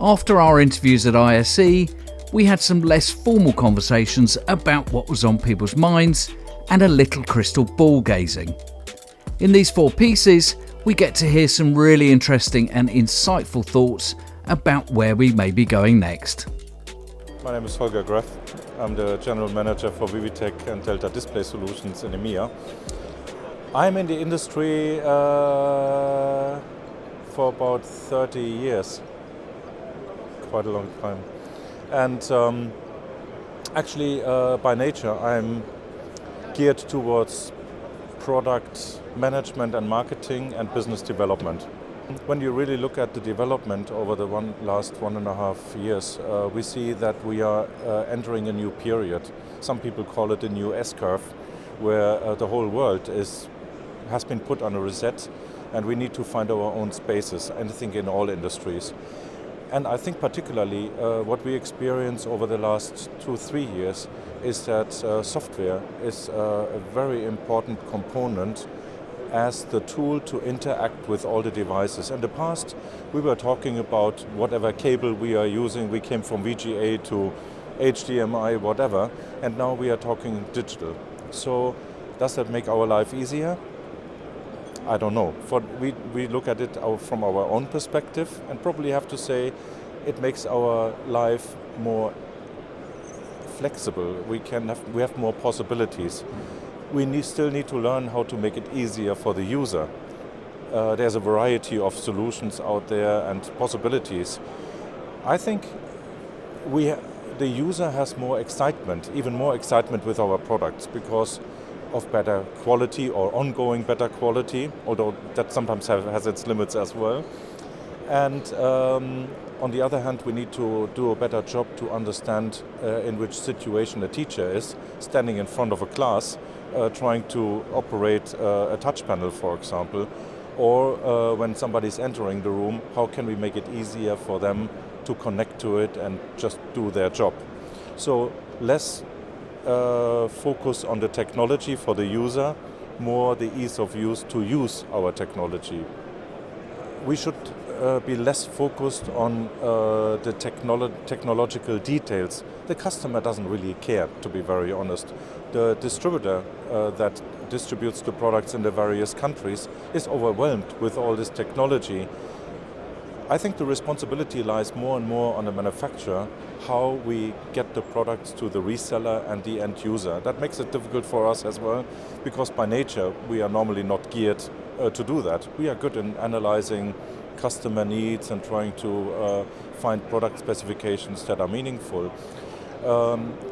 After our interviews at ISE, we had some less formal conversations about what was on people's minds and a little crystal ball gazing. In these 4 pieces, we get to hear some really interesting and insightful thoughts about where we may be going next. My name is Holger Graeff. I'm the General Manager for Vivitek and Delta Display Solutions in EMEA. I'm in the industry for about 30 years, quite a long time. And actually, by nature, I'm geared towards product management and marketing and business development. When you really look at the development over the last 1.5 years, we see that we are entering a new period. Some people call it a new S-curve, where the whole world has been put on a reset, and we need to find our own spaces, and I think in all industries. And I think particularly what we experience over the last 2-3 years is that software is a very important component as the tool to interact with all the devices. In the past, we were talking about whatever cable we are using. We came from VGA to HDMI, whatever, and now we are talking digital. So does that make our life easier? I don't know. We look at it from our own perspective, and probably have to say it makes our life more flexible. We have more possibilities. We still need to learn how to make it easier for the user. There's a variety of solutions out there and possibilities. I think the user has more excitement, even more excitement with our products because of better quality or ongoing better quality, although that sometimes has its limits as well. And on the other hand, we need to do a better job to understand in which situation a teacher is, standing in front of a class, trying to operate a touch panel, for example, or when somebody's entering the room, how can we make it easier for them to connect to it and just do their job. So less focus on the technology for the user, more the ease of use to use our technology. We should be less focused on the technological details. The customer doesn't really care, to be very honest. The distributor that distributes the products in the various countries is overwhelmed with all this technology. I think the responsibility lies more and more on the manufacturer, how we get the products to the reseller and the end user. That makes it difficult for us as well, because by nature we are normally not geared to do that. We are good in analyzing customer needs and trying to find product specifications that are meaningful.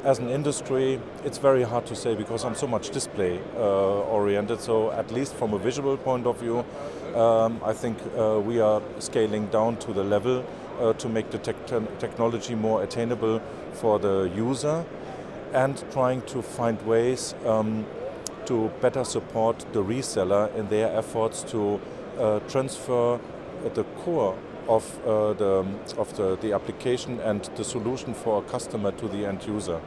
As an industry, it's very hard to say because I'm so much display oriented, so at least from a visual point of view, I think we are scaling down to the level to make the technology more attainable for the user and trying to find ways to better support the reseller in their efforts to transfer the core of the application and the solution for a customer to the end user.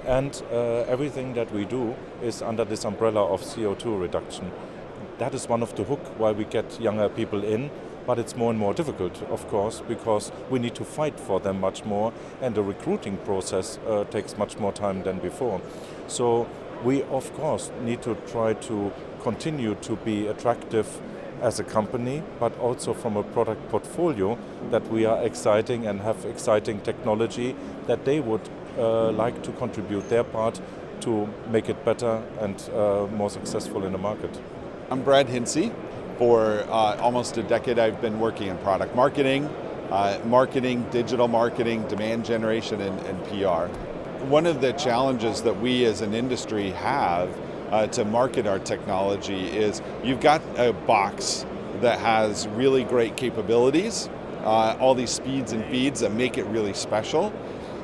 And everything that we do is under this umbrella of CO2 reduction. That is one of the hook why we get younger people in, but it's more and more difficult, of course, because we need to fight for them much more, and the recruiting process takes much more time than before. So we, of course, need to try to continue to be attractive as a company, but also from a product portfolio that we are exciting and have exciting technology that they would like to contribute their part to make it better and more successful in the market. I'm Brad Hintze. For almost a decade I've been working in product marketing, digital marketing, demand generation, and PR. One of the challenges that we as an industry have to market our technology is you've got a box that has really great capabilities, all these speeds and feeds that make it really special,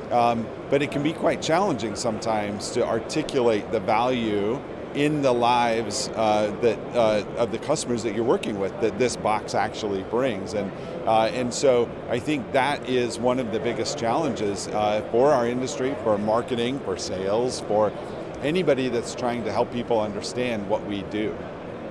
but it can be quite challenging sometimes to articulate the value in the lives of the customers that you're working with that this box actually brings. And so I think that is one of the biggest challenges for our industry, for marketing, for sales, for anybody that's trying to help people understand what we do.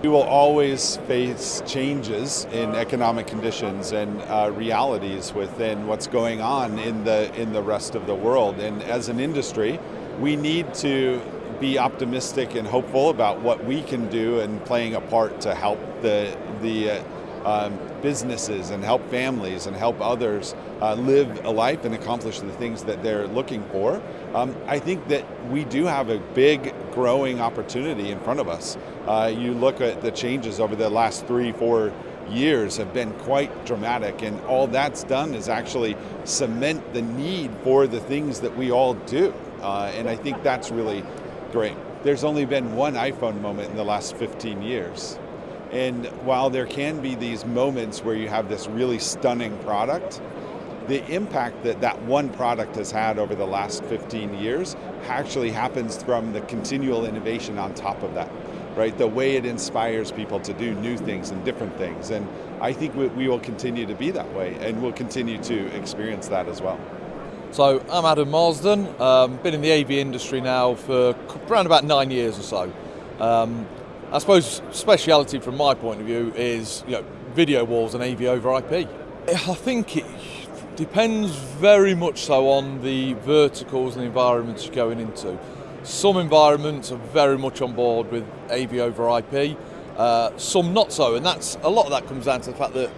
We will always face changes in economic conditions and realities within what's going on in the rest of the world. And as an industry, we need to be optimistic and hopeful about what we can do and playing a part to help the businesses and help families and help others live a life and accomplish the things that they're looking for. I think that we do have a big growing opportunity in front of us. You look at the changes over the last 3-4 years have been quite dramatic, and all that's done is actually cement the need for the things that we all do. And I think that's really great. There's only been one iPhone moment in the last 15 years. And while there can be these moments where you have this really stunning product, the impact that that one product has had over the last 15 years actually happens from the continual innovation on top of that, right? The way it inspires people to do new things and different things. And I think we will continue to be that way, and we'll continue to experience that as well. So I'm Adam Marsden, been in the AV industry now for around about 9 years or so. I suppose speciality from my point of view is video walls and AV over IP. I think it depends very much so on the verticals and the environments you're going into. Some environments are very much on board with AV over IP, some not so, and a lot of that comes down to the fact that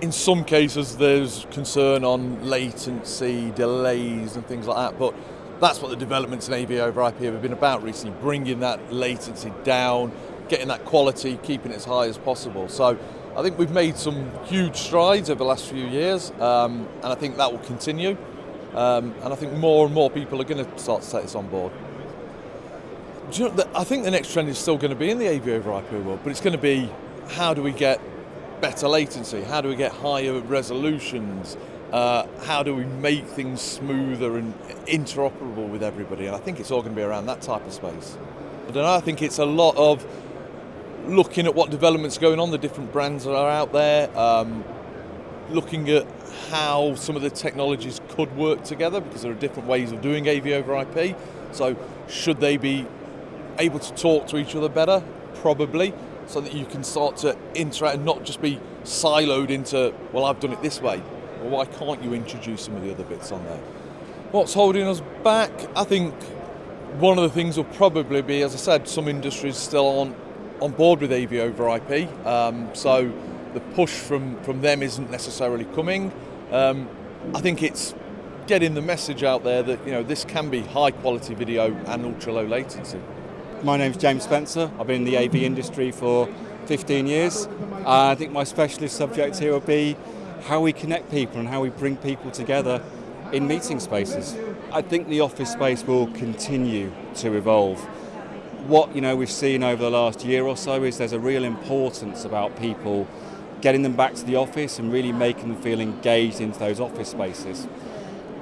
in some cases there's concern on latency, delays and things like that, but that's what the developments in AV over IP have been about recently, bringing that latency down, getting that quality, keeping it as high as possible. So I think we've made some huge strides over the last few years, and I think that will continue. And I think more and more people are going to start to take this on board. I think the next trend is still going to be in the AV over IP world, but it's going to be how do we get better latency? How do we get higher resolutions? How do we make things smoother and interoperable with everybody? And I think it's all going to be around that type of space. I don't know, I think it's a lot of looking at what developments are going on, the different brands that are out there, looking at how some of the technologies could work together, because there are different ways of doing AV over IP. So should they be able to talk to each other better? Probably, so that you can start to interact and not just be siloed into, well, I've done it this way. Well, why can't you introduce some of the other bits on there? What's holding us back? I think one of the things will probably be, as I said, some industries still aren't on board with AV over IP, so the push from them isn't necessarily coming. I think it's getting the message out there that this can be high quality video and ultra low latency. My name's James Spencer. I've been in the AV industry for 15 years. I think my specialist subject here will be how we connect people and how we bring people together in meeting spaces. I think the office space will continue to evolve. What we've seen over the last year or so is there's a real importance about people getting them back to the office and really making them feel engaged into those office spaces.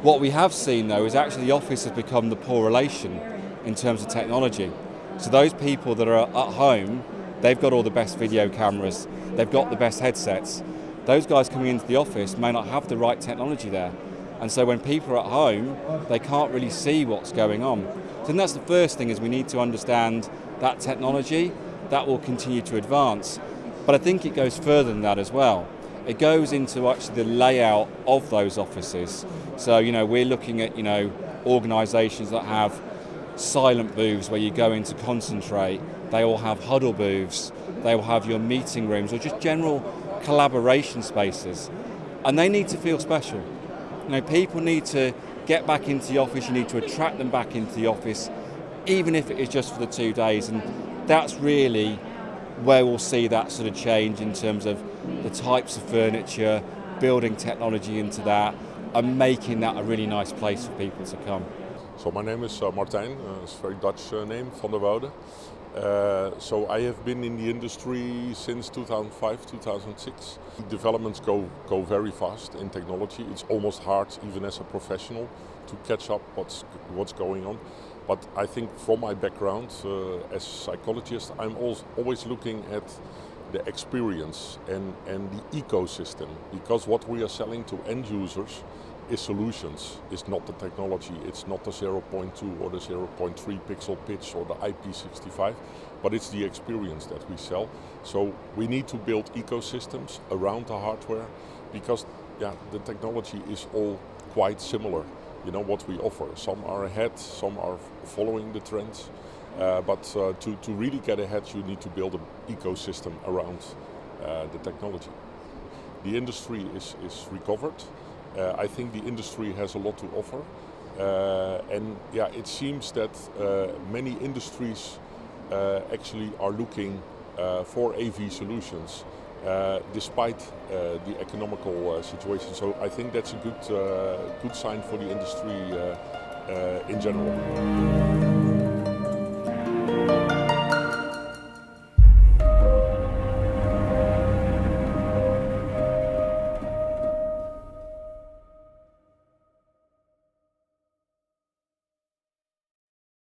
What we have seen though is actually the office has become the poor relation in terms of technology. So those people that are at home, they've got all the best video cameras, they've got the best headsets. Those guys coming into the office may not have the right technology there. And so when people are at home, they can't really see what's going on. So that's the first thing, is we need to understand that technology, that will continue to advance. But I think it goes further than that as well. It goes into actually the layout of those offices. So, we're looking at, organisations that have silent booths where you go in to concentrate. They all have huddle booths. They will have your meeting rooms or just general collaboration spaces. And they need to feel special. People need to get back into the office. You need to attract them back into the office, even if it is just for the 2 days. And that's really where we'll see that sort of change in terms of the types of furniture, building technology into that, and making that a really nice place for people to come. So my name is Martijn, it's a very Dutch name, Vanderwoude. So I have been in the industry since 2005, 2006. Developments go very fast in technology. It's almost hard, even as a professional, to catch up what's going on. But I think from my background as a psychologist, I'm always looking at the experience and the ecosystem, because what we are selling to end users is solutions. It's not the technology, it's not the 0.2 or the 0.3 pixel pitch or the IP65, but it's the experience that we sell. So we need to build ecosystems around the hardware, because the technology is all quite similar. You know what we offer. Some are ahead, some are following the trends. But to really get ahead, you need to build an ecosystem around the technology. The industry is recovered. I think the industry has a lot to offer. And it seems that many industries actually are looking for AV solutions despite the economical situation. So I think that's a good sign for the industry in general.